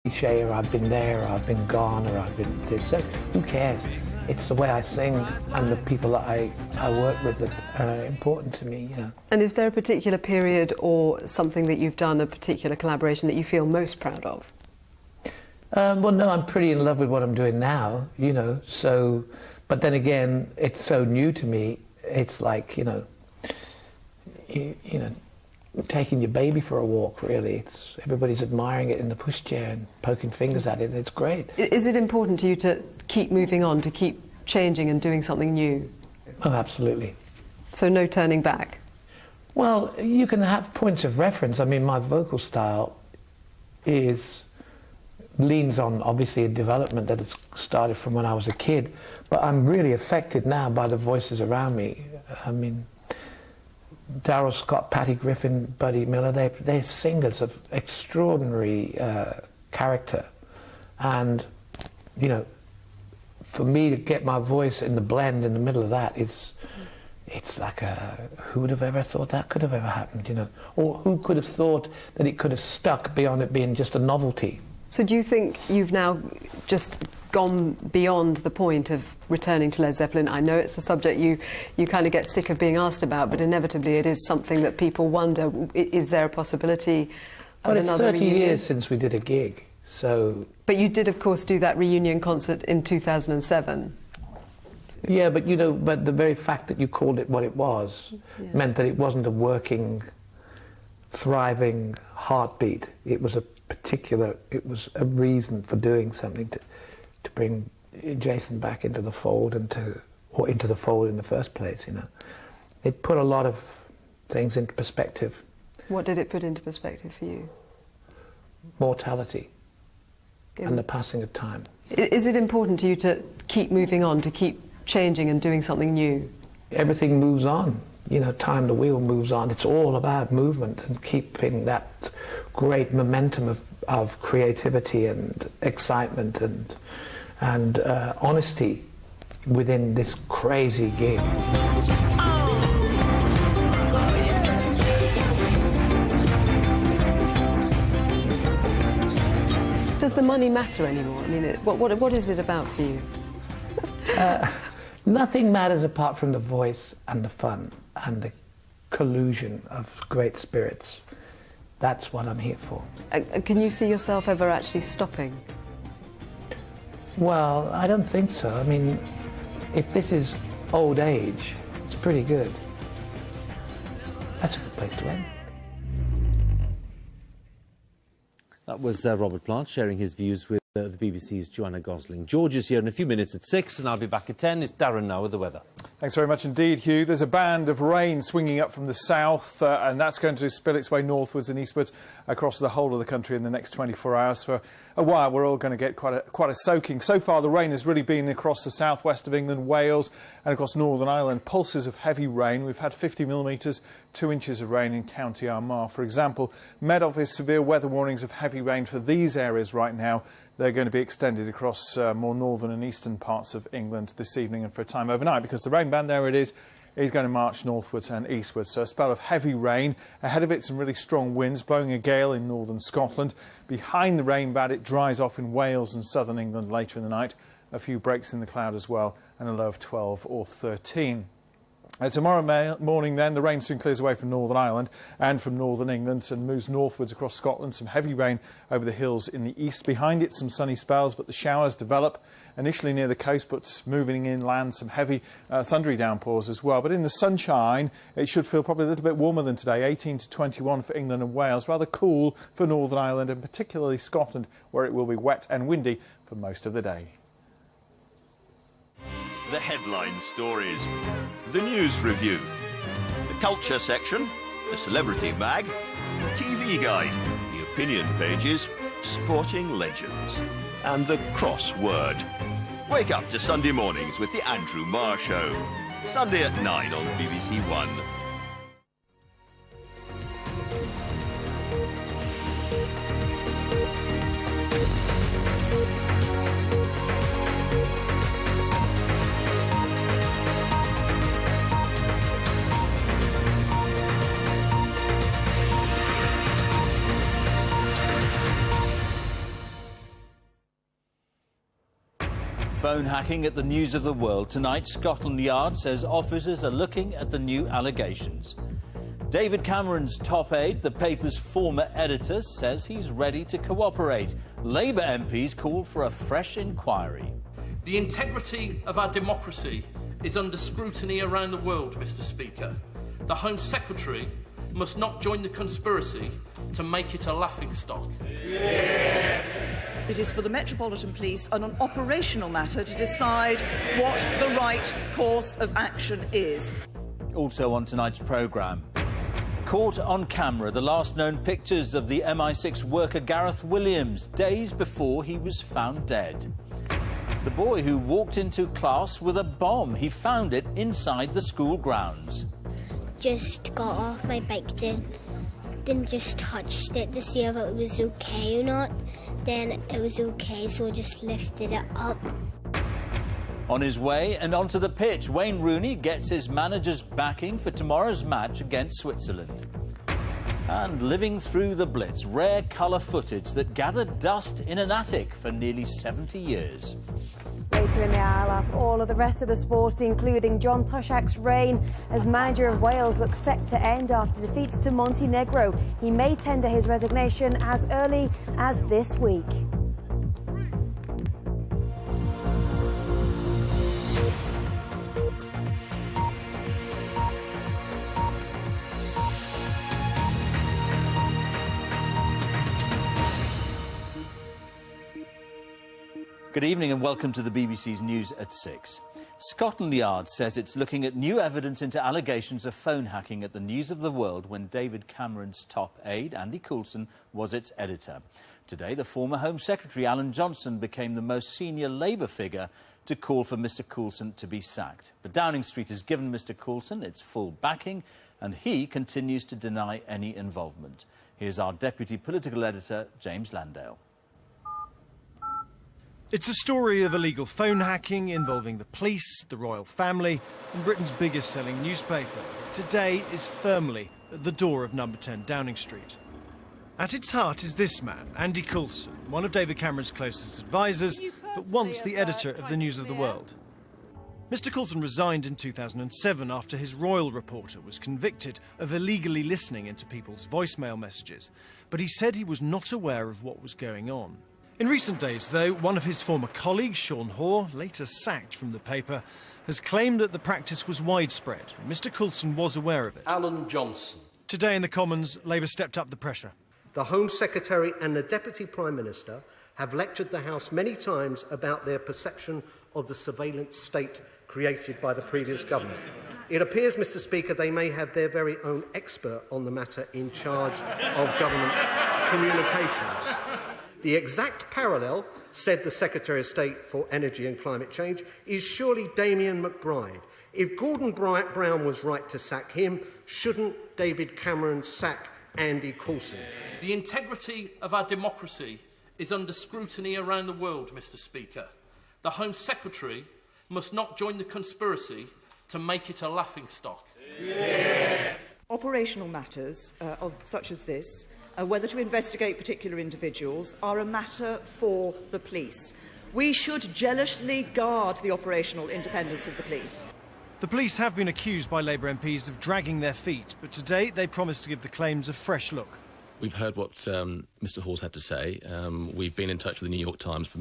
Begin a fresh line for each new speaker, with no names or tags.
cliche, or I've been there, or I've been gone, or I've been this. So who cares? It's the way I sing and the people that I work with that are important to me, you know.
And is there a particular period or something that you've done, a particular collaboration that you feel most proud of?
Well, no, I'm pretty in love with what I'm doing now, you know, so... But then again, it's so new to me, it's like, you know, taking your baby for a walk, really. Everybody's admiring it in the pushchair and poking fingers at it, and it's great.
Is it important to you to keep moving on, to keep changing and doing something new?
Oh, absolutely.
So no turning back?
Well, you can have points of reference. I mean, my vocal style leans on, obviously, a development that has started from when I was a kid, but I'm really affected now by the voices around me. I mean, Darrell Scott, Patty Griffin, Buddy Miller, they're singers of extraordinary character. And, you know, for me to get my voice in the blend in the middle of that, it's like who would have ever thought that could have ever happened, you know? Or who could have thought that it could have stuck beyond it being just a novelty?
So do you think you've now just gone beyond the point of returning to Led Zeppelin? I know it's a subject you kind of get sick of being asked about, but inevitably it is something that people wonder, is there a possibility of another reunion?
It's 30 years since we did a gig, so...
But you did, of course, do that reunion concert in 2007.
Yeah, but, you know, but the very fact that you called it what it was meant that it wasn't a working, thriving heartbeat. It was a reason for doing something to bring Jason back into the fold or into the fold in the first place, you know. It put a lot of things into perspective.
What did it put into perspective for you?
Mortality and the passing of time.
Is it important to you to keep moving on, to keep changing and doing something new?
Everything moves on. You know, time, the wheel moves on. It's all about movement and keeping that great momentum of creativity and excitement and honesty within this crazy gig.
Does the money matter anymore? I mean, what is it about for you?
Nothing matters apart from the voice and the fun and the collusion of great spirits. That's what I'm here for.
Can you see yourself ever actually stopping?
Well, I don't think so. I mean, if this is old age, it's pretty good. That's a good place to end.
That was Robert Plant sharing his views with the BBC's Joanna Gosling. George is here in a few minutes at 6, and I'll be back at 10. It's Darren now with the weather.
Thanks very much indeed, Hugh. There's a band of rain swinging up from the south, and that's going to spill its way northwards and eastwards across the whole of the country in the next 24 hours. For a while, we're all going to get quite a soaking. So far, the rain has really been across the southwest of England, Wales, and across Northern Ireland. Pulses of heavy rain. We've had 50 millimetres, 2 inches of rain in County Armagh. For example, Met Office severe weather warnings of heavy rain for these areas right now. They're going to be extended across more northern and eastern parts of England this evening and for a time overnight, because the rain band, there it is going to march northwards and eastwards. So a spell of heavy rain. Ahead of it, some really strong winds, blowing a gale in northern Scotland. Behind the rain band, it dries off in Wales and southern England later in the night. A few breaks in the cloud as well, and a low of 12 or 13. Tomorrow morning, then, the rain soon clears away from Northern Ireland and from northern England and moves northwards across Scotland. Some heavy rain over the hills in the east. Behind it, some sunny spells, but the showers develop initially near the coast, but moving inland, some heavy thundery downpours as well. But in the sunshine, it should feel probably a little bit warmer than today, 18 to 21 for England and Wales. Rather cool for Northern Ireland and particularly Scotland, where it will be wet and windy for most of the day.
The headline stories, the news review, the culture section, the celebrity mag, the TV guide, the opinion pages, sporting legends, and the crossword. Wake up to Sunday mornings with the Andrew Marr Show. Sunday at 9 on BBC One.
Phone hacking at the news of the world. Tonight, Scotland Yard says officers are looking at the new allegations. David Cameron's top aide, the paper's former editor, says he's ready to cooperate. Labour MPs call for a fresh inquiry.
The integrity of our democracy is under scrutiny around the world, Mr. Speaker. The Home Secretary must not join the conspiracy to make it a laughingstock.
Yeah. It is for the Metropolitan Police on an operational matter to decide what the right course of action is.
Also on tonight's programme, caught on camera, the last known pictures of the MI6 worker Gareth Williams, days before he was found dead. The boy who walked into class with a bomb, he found it inside the school grounds.
Just got off my bike, then just touched it to see if it was okay or not. Then it was okay, so I just lifted it up.
On his way and onto the pitch, Wayne Rooney gets his manager's backing for tomorrow's match against Switzerland. And living through the Blitz, rare colour footage that gathered dust in an attic for nearly 70 years.
Later in the hour, I'll have all of the rest of the sport, including John Tushak's reign as manager of Wales looks set to end after defeats to Montenegro. He may tender his resignation as early as this week.
Good evening and welcome to the BBC's News at 6. Scotland Yard says it's looking at new evidence into allegations of phone hacking at the News of the World when David Cameron's top aide, Andy Coulson, was its editor. Today, the former Home Secretary, Alan Johnson, became the most senior Labour figure to call for Mr Coulson to be sacked. But Downing Street has given Mr Coulson its full backing and he continues to deny any involvement. Here's our Deputy Political Editor, James Landale.
It's a story of illegal phone hacking involving the police, the royal family and Britain's biggest selling newspaper. Today is firmly at the door of number 10 Downing Street. At its heart is this man, Andy Coulson, one of David Cameron's closest advisers, but once the editor of the News of the World. Mr Coulson resigned in 2007 after his royal reporter was convicted of illegally listening into people's voicemail messages, but he said he was not aware of what was going on. In recent days, though, one of his former colleagues, Sean Hoare, later sacked from the paper, has claimed that the practice was widespread. Mr Coulson was aware of it.
Alan Johnson.
Today in the Commons, Labour stepped up the pressure.
The Home Secretary and the Deputy Prime Minister have lectured the House many times about their perception of the surveillance state created by the previous government. It appears, Mr Speaker, they may have their very own expert on the matter in charge of government communications. The exact parallel, said the Secretary of State for Energy and Climate Change, is surely Damien McBride. If Gordon Brown was right to sack him, shouldn't David Cameron sack Andy Coulson?
The integrity of our democracy is under scrutiny around the world, Mr Speaker. The Home Secretary must not join the conspiracy to make it a laughingstock.
Yeah. Operational matters such as this, whether to investigate particular individuals, are a matter for the police. We should jealously guard the operational independence of the police.
The police have been accused by Labour MPs of dragging their feet, but today they promised to give the claims a fresh look.
We've heard what Mr Hall's had to say. We've been in touch with the New York Times for